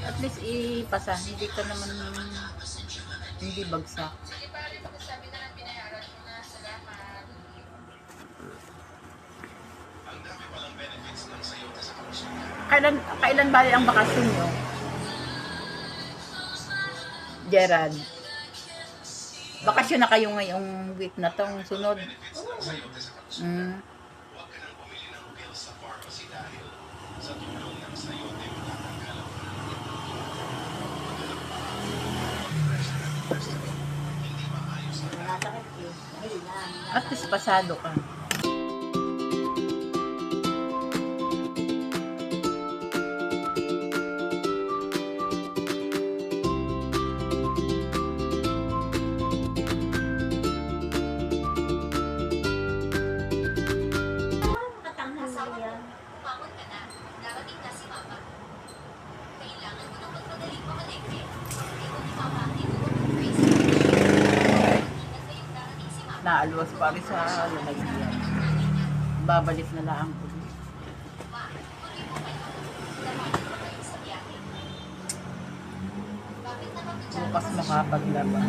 At least ipasa, hindi ka naman hindi bagsak. Kailan ba ang bakasyon nyo? Gerard. Bakasyon na kayo ngayong week na tong sunod. Mm. At least pasado ka. Naaluwas pa rin sa lalagyan. Babalik na lang ko. Bukas makapaglaba.